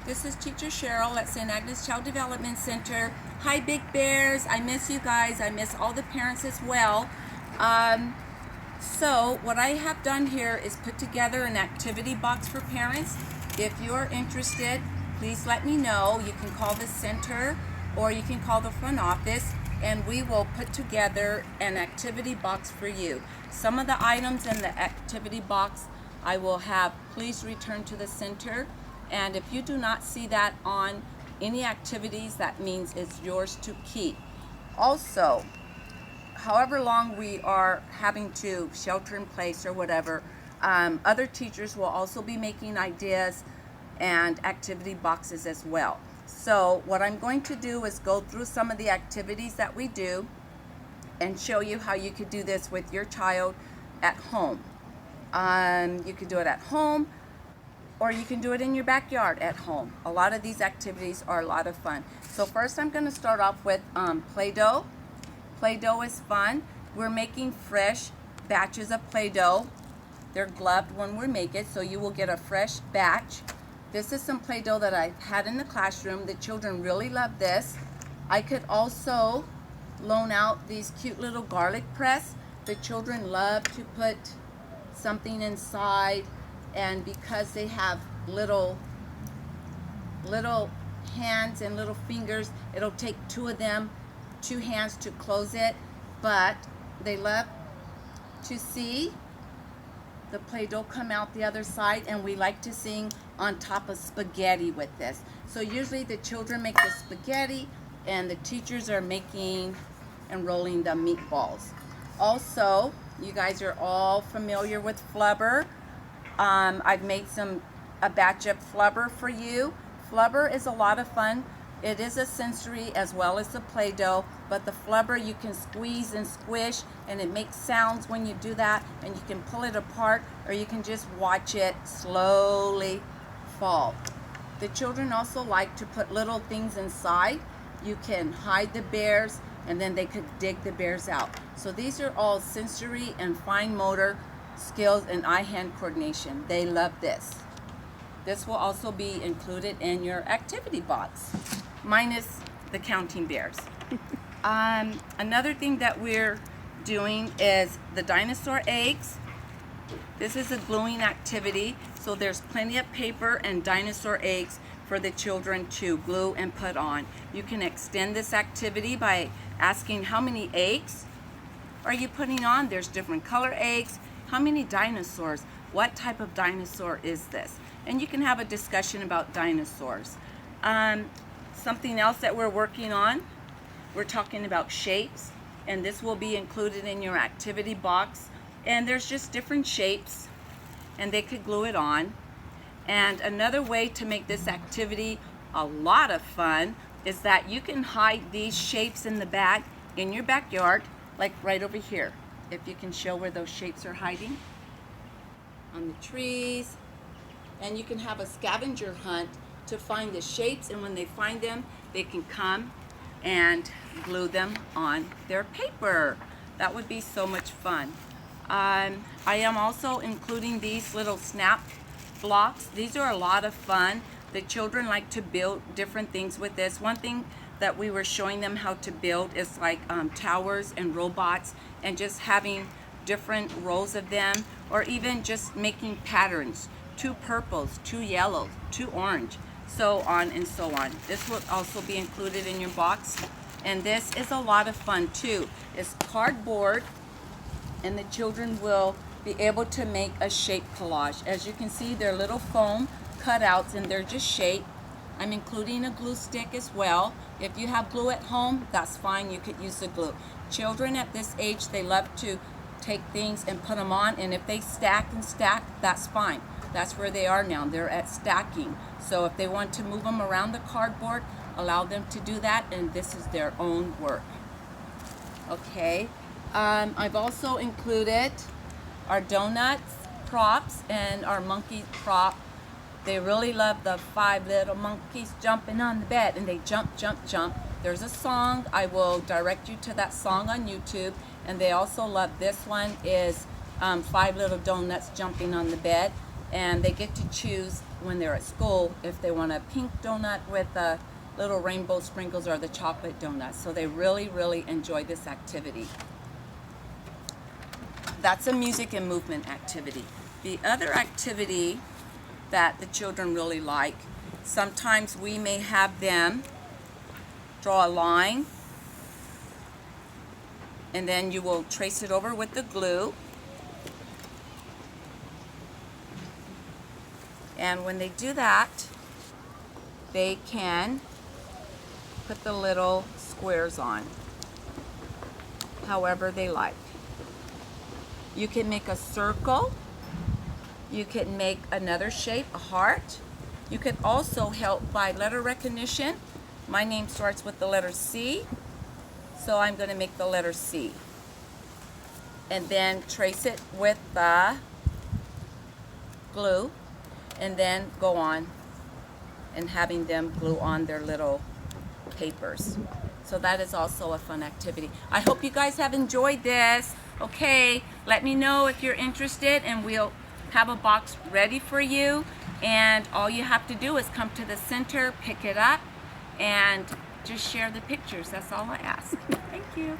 This is Teacher Cheryl at St. Agnes Child Development Center. Hi, Big Bears. I miss you guys. I miss all the parents as well. So what I have done here is put together an activity box for parents. If you're interested, please let me know. You can call the center or you can call the front office and we will put together an activity box for you. Some of the items in the activity box I will have please return to the center. And if you do not see that on any activities, that means it's yours to keep. Also, however long we are having to shelter in place or whatever, other teachers will also be making ideas and activity boxes as well. So what I'm going to do is go through some of the activities that we do and show you how you could do this with your child at home. You could do it at home, or you can do it in your backyard at home. A lot of these activities are a lot of fun. So first I'm going to start off with PlayDoh. PlayDoh is fun. We're making fresh batches of PlayDoh. They're gloved when we make it, so you will get a fresh batch. This is some PlayDoh that I had in the classroom. The children really love this. I could also loan out these cute little garlic press. The children love to put something inside, and because they have little hands and little fingers, it'll take two hands to close it, but they love to see the Play-Doh come out the other side, and we like to sing on top of spaghetti with this. So usually the children make the spaghetti and the teachers are making and rolling the meatballs. Also, you guys are all familiar with Flubber. I've made a batch of Flubber for you. Flubber is a lot of fun. It is a sensory as well as the Play-Doh, but the Flubber you can squeeze and squish and it makes sounds when you do that, and you can pull it apart or you can just watch it slowly fall. The children also like to put little things inside. You can hide the bears and then they could dig the bears out. So these are all sensory and fine motor skills and eye-hand coordination. They love this. This will also be included in your activity box, minus the counting bears. Another thing that we're doing is the Dinosaur Eggs. This is a gluing activity, so there's plenty of paper and dinosaur eggs for the children to glue and put on. You can extend this activity by asking how many eggs are you putting on. There's different color eggs. How many dinosaurs? What type of dinosaur is this? And you can have a discussion about dinosaurs. Something else that we're working on, we're talking about shapes, and this will be included in your activity box. And there's just different shapes, and they could glue it on. And another way to make this activity a lot of fun is that you can hide these shapes in the bag in your backyard, like right over here. If you can show where those shapes are hiding on the trees, and you can have a scavenger hunt to find the shapes, and when they find them they can come and glue them on their paper. That would be so much fun. I am also including these little snap blocks. These are a lot of fun. The children like to build different things with this. One thing that we were showing them how to build is like towers and robots, and just having different rows of them, or even just making patterns, 2 purples, 2 yellows, 2 orange, so on and so on. This will also be included in your box, and this is a lot of fun too. It's cardboard, and the children will be able to make a shape collage. As you can see, they're little foam cutouts and they're just shaped. I'm including a glue stick as well. If you have glue at home, that's fine. You could use the glue. Children at this age, they love to take things and put them on, and if they stack and stack, that's fine. That's where they are now. They're at stacking. So if they want to move them around the cardboard, allow them to do that, and this is their own work. Okay. I've also included our donuts props and our monkey prop. They really love the 5 little monkeys jumping on the bed, and they jump, jump, jump. There's a song. I will direct you to that song on YouTube. And they also love this one is 5 little donuts jumping on the bed. And they get to choose when they're at school if they want a pink donut with the little rainbow sprinkles or the chocolate donuts. So they really, really enjoy this activity. That's a music and movement activity. The other activity that the children really like, sometimes we may have them draw a line, and then you will trace it over with the glue. And when they do that, they can put the little squares on however they like. You can make a circle. You can make another shape, a heart. You can also help by letter recognition. My name starts with the letter C, so I'm going to make the letter C. And then trace it with the glue, and then go on and having them glue on their little papers. So that is also a fun activity. I hope you guys have enjoyed this. Okay, let me know if you're interested, and we'll have a box ready for you. And all you have to do is come to the center, pick it up, and just share the pictures. That's all I ask. Thank you.